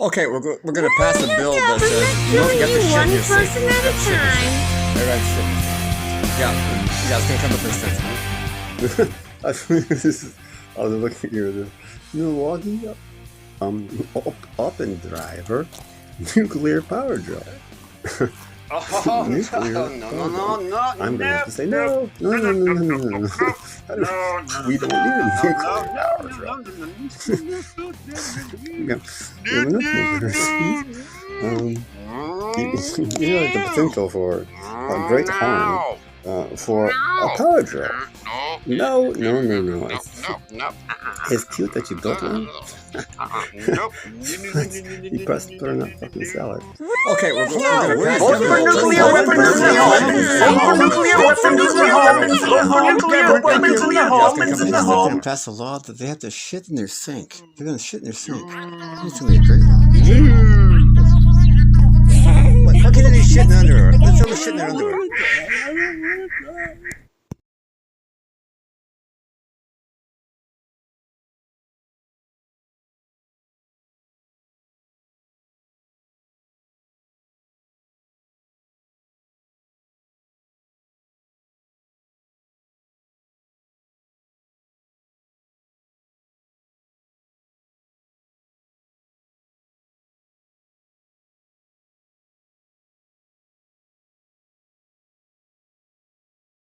Okay, we're going to pass a bill that says you don't get the shit in your sink. One person at a time. Everyone's shit. Yeah, it's going to come up this sentence. I was looking here. Milwaukee up and driver, nuclear power drill. Oh, no. I'm gonna have to say no. We don't need a nuclear power drill. You have the potential for a great harm for a power drill. No. It's cute that you built one. Nope. You pressed button on fucking salad. Okay, we're going to pass Vote a for bill. nuclear weapons in the home. Vote for nuclear weapons in the home. Vote for nuclear weapons in the home. They're going to pass a law that they have to shit in their sink. They're going to shit in their sink. It's going to be a great law. How can they be shitting in underwear? Let's tell them to shit in their underwear.